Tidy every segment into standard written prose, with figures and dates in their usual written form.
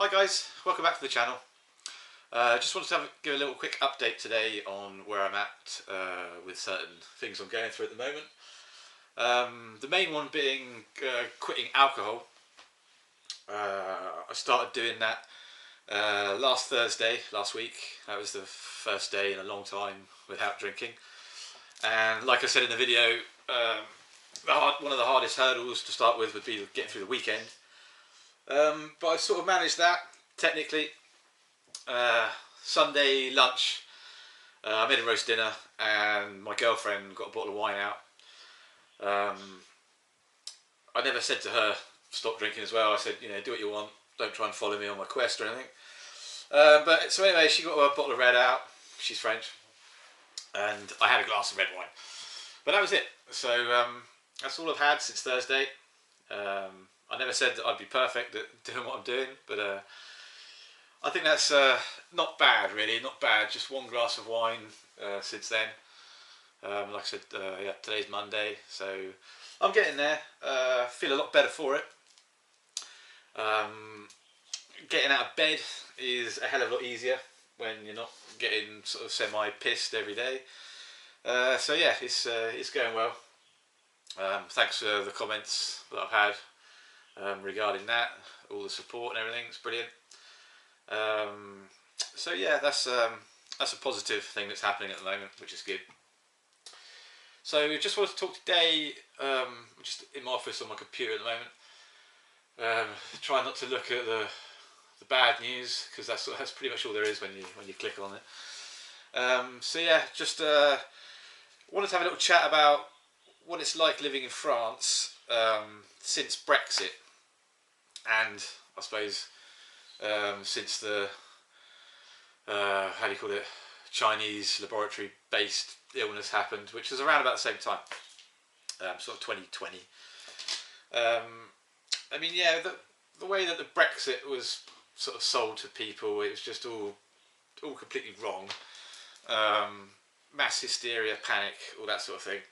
Hi guys, welcome back to the channel. Just wanted to give a little quick update today on where I'm at with certain things I'm going through at the moment. The main one being quitting alcohol. I started doing that last Thursday, last week. That was the first day in a long time without drinking. And like I said in the video, one of the hardest hurdles to start with would be getting through the weekend. But I sort of managed that technically. Sunday lunch, I made a roast dinner, and my girlfriend got a bottle of wine out. I never said to her stop drinking as well. I said, do what you want. Don't try and follow me on my quest or anything. But so anyway, she got a bottle of red out. She's French, and I had a glass of red wine. But that was it. So that's all I've had since Thursday. I never said that I'd be perfect at doing what I'm doing, but I think that's not bad, really. Not bad. Just one glass of wine since then. Like I said, yeah, today's Monday, so I'm getting there. Feel a lot better for it. Getting out of bed is a hell of a lot easier when you're not getting sort of semi-pissed every day. So yeah, it's going well. Thanks for the comments that I've had regarding that, all the support and everything. It's brilliant. So yeah, that's a positive thing that's happening at the moment, which is good. So just wanted to talk today, just in my office on my computer at the moment. Try not to look at the bad news, because that's pretty much all there is when you click on it. So yeah, just wanted to have a little chat about what it's like living in France since Brexit, and I suppose since the how do you call it, Chinese laboratory-based illness happened, which was around about the same time, sort of 2020. I mean, yeah, the way that the Brexit was sort of sold to people, it was just all completely wrong. Mass hysteria, panic, all that sort of thing.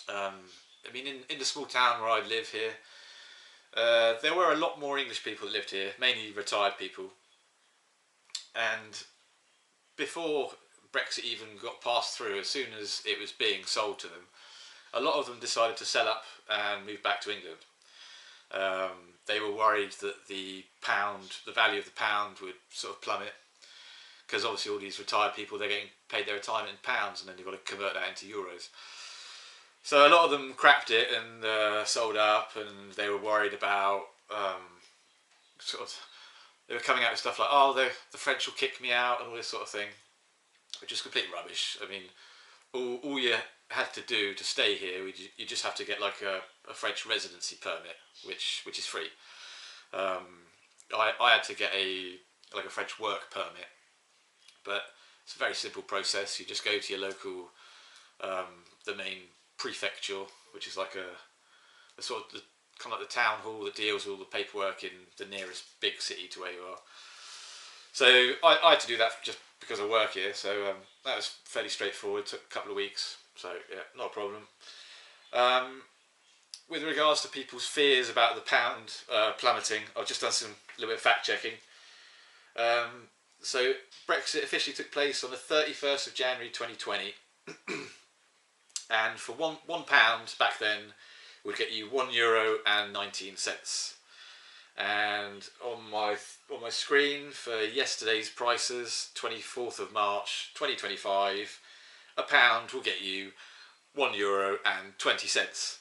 I mean, in the small town where I live here, there were a lot more English people that lived here, mainly retired people. And before Brexit even got passed through, as soon as it was being sold to them, a lot of them decided to sell up and move back to England. They were worried that the value of the pound would sort of plummet, because obviously all these retired people, they're getting paid their retirement in pounds, and then they've got to convert that into euros. So a lot of them crapped it and sold up, and they were worried about they were coming out with stuff like, oh, the French will kick me out and all this sort of thing, which is complete rubbish. I mean, all you had to do to stay here, you just have to get like a French residency permit, which is free. I had to get a French work permit, but it's a very simple process. You just go to your local, the main prefecture, which is like a sort of kind of like the town hall that deals with all the paperwork in the nearest big city to where you are. So I had to do that just because I work here, so that was fairly straightforward. Took a couple of weeks, so yeah, not a problem. With regards to people's fears about the pound plummeting, I've just done a little bit of fact checking. So Brexit officially took place on the 31st of January 2020, and for £1 back then would get you €1.19. And on my screen for yesterday's prices, 24th of March 2025, a pound will get you €1.20.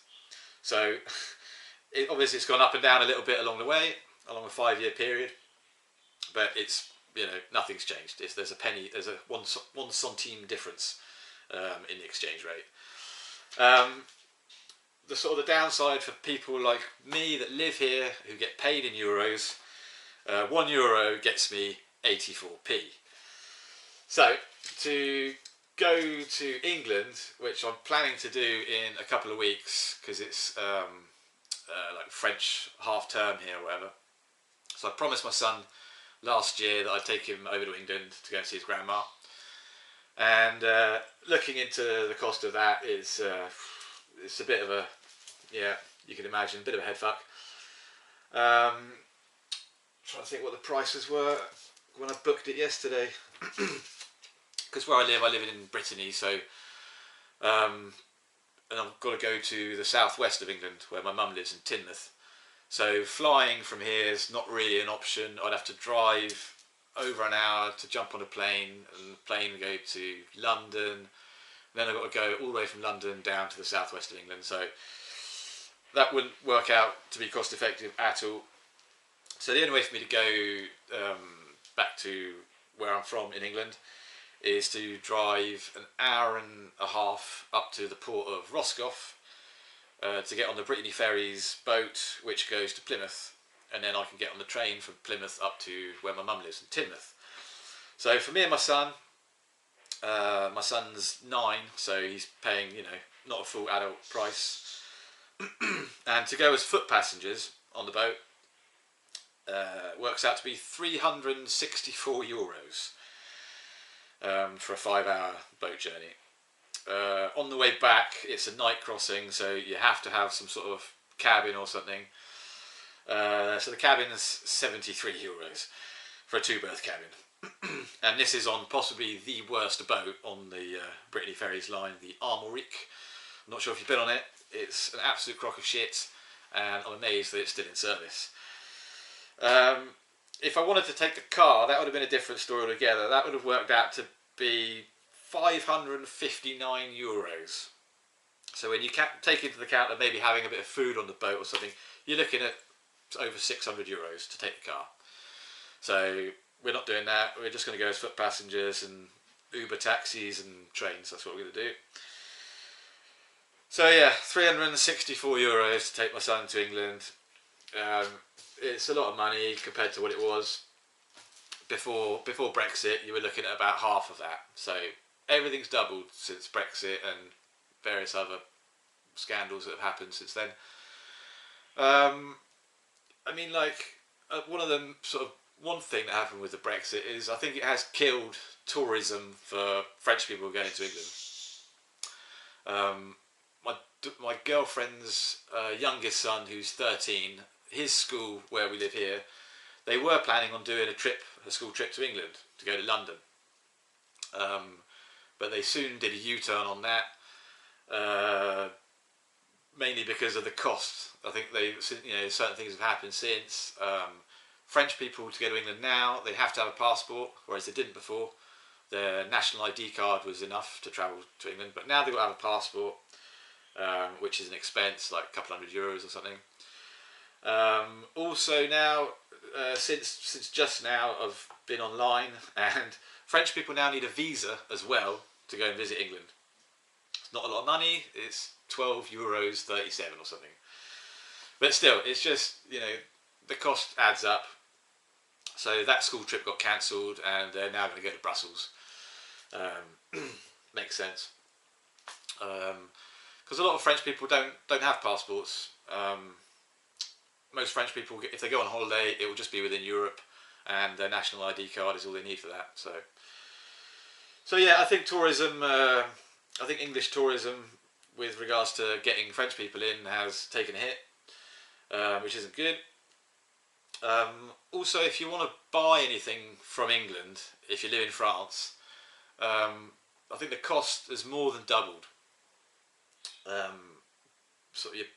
So obviously it's gone up and down a little bit along the way, along a 5-year period, but it's, nothing's changed. There's a penny, there's a one centime difference in the exchange rate. The sort of the downside for people like me that live here who get paid in euros, €1 gets me 84p. So to go to England, which I'm planning to do in a couple of weeks, because it's like French half term here or whatever. So I promised my son last year that I'd take him over to England to go and see his grandma. And looking into the cost of that is it's a bit of a, yeah, you can imagine, a bit of a head fuck. trying to think what the prices were when I booked it yesterday. Because where I live in Brittany, so and I've got to go to the southwest of England where my mum lives in Teignmouth. So flying from here is not really an option. I'd have to drive over an hour to jump on a plane, and the plane would go to London. And then I've got to go all the way from London down to the southwest of England. So that wouldn't work out to be cost effective at all. So the only way for me to go back to where I'm from in England is to drive an hour and a half up to the port of Roscoff to get on the Brittany Ferries boat, which goes to Plymouth, and then I can get on the train from Plymouth up to where my mum lives in Teignmouth. So for me and my son's 9, so he's paying, not a full adult price. And to go as foot passengers on the boat works out to be €364 for a 5-hour boat journey. On the way back, it's a night crossing, so you have to have some sort of cabin or something. So the cabin is €73 for a 2-berth cabin. And this is on possibly the worst boat on the Brittany Ferries line, the Armorique. I'm not sure if you've been on it. It's an absolute crock of shit, and I'm amazed that it's still in service. If I wanted to take the car, that would have been a different story altogether. That would have worked out to be €559. So when you take into account that maybe having a bit of food on the boat or something, you're looking at over €600 to take the car. So we're not doing that. We're just going to go as foot passengers and Uber taxis and trains. That's what we're going to do. So yeah, €364 to take my son to England. It's a lot of money compared to what it was before Brexit. You were looking at about half of that. So everything's doubled since Brexit and various other scandals that have happened since then. One thing that happened with the Brexit is I think it has killed tourism for French people going to England. My girlfriend's youngest son, who's 13, his school where we live here, they were planning on doing a school trip to England to go to London, but they soon did a U-turn on that, mainly because of the cost. I think certain things have happened since. French people, to go to England now, they have to have a passport, whereas they didn't before. Their national ID card was enough to travel to England, but now they've got to have a passport, which is an expense, like a couple €100 or something. Also now, since just now, I've been online, and French people now need a visa as well to go and visit England. It's not a lot of money. It's €12.37 or something. But still, it's just, the cost adds up. So that school trip got cancelled, and they're now going to go to Brussels. Makes sense. Because a lot of French people don't have passports. Most French people, if they go on holiday, it will just be within Europe, and their national ID card is all they need for that. So yeah, I think tourism, I think English tourism, with regards to getting French people in, has taken a hit, which isn't good. Also, if you want to buy anything from England, if you live in France, I think the cost has more than doubled. So your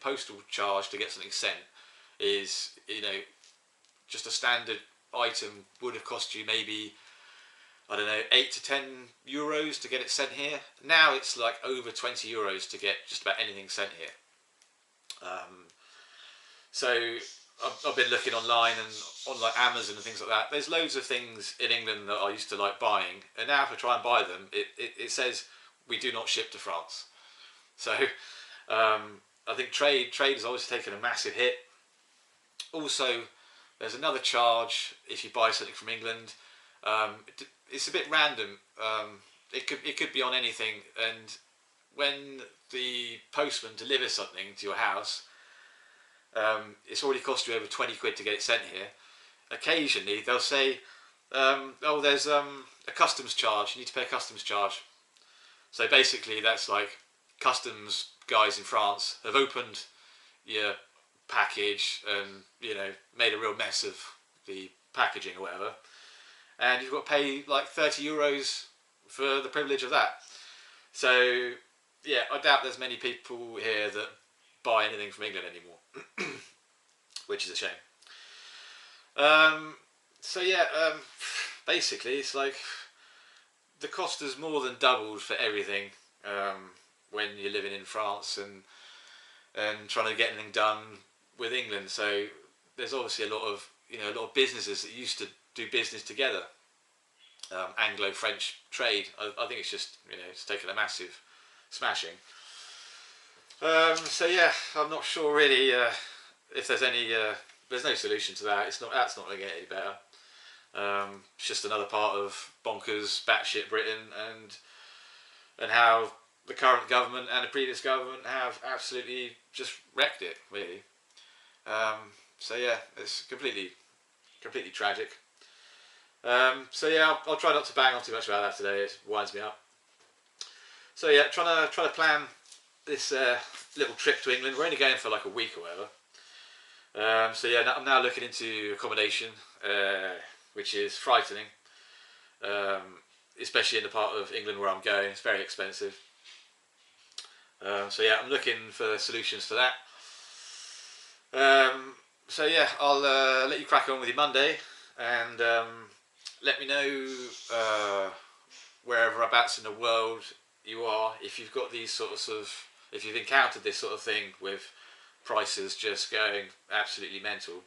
postal charge to get something sent is, just a standard item would have cost you maybe, I don't know, €8 to €10 to get it sent here. Now it's like over €20 to get just about anything sent here. So I've been looking online and on like Amazon and things like that. There's loads of things in England that I used to like buying, and now if I try and buy them, it says we do not ship to France. So I think trade has always taken a massive hit. Also, there's another charge if you buy something from England. It's a bit random. It could be on anything, and when the postman delivers something to your house, it's already cost you over £20 to get it sent here. Occasionally they'll say, there's a customs charge, you need to pay a customs charge. So basically that's like customs guys in France have opened your package and, you know, made a real mess of the packaging or whatever, and you've got to pay like €30 for the privilege of that. So yeah, I doubt there's many people here that buy anything from England anymore, which is a shame. So yeah, basically it's like the cost has more than doubled for everything when you're living in France and trying to get anything done with England. So there's obviously a lot of businesses that used to do business together. Anglo-French trade. I think it's just it's taken a massive smashing. So yeah, I'm not sure really if there's any. There's no solution to that. That's not going to get any better. It's just another part of bonkers, batshit Britain, and how the current government and the previous government have absolutely just wrecked it, really. So yeah, it's completely tragic. So yeah, I'll try not to bang on too much about that today. It winds me up. So yeah, trying to plan this little trip to England. We're only going for like a week or whatever. So yeah, I'm now looking into accommodation, which is frightening. Especially in the part of England where I'm going, it's very expensive. So yeah, I'm looking for solutions for that. So yeah, I'll let you crack on with your Monday, and let me know whereabouts in the world you are, if you've got these if you've encountered this sort of thing with prices just going absolutely mental.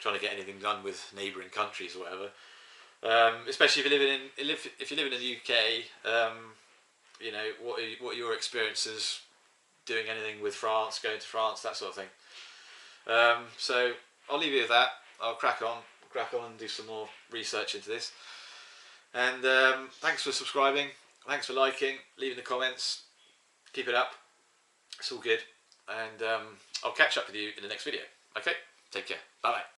Trying to get anything done with neighbouring countries or whatever. Especially if you're living in the UK, what are your experiences doing anything with France, going to France, that sort of thing. So I'll leave you with that. I'll crack on and do some more research into this. And thanks for subscribing. Thanks for liking, leaving the comments. Keep it up. It's all good. And I'll catch up with you in the next video. Okay? Take care. Bye bye.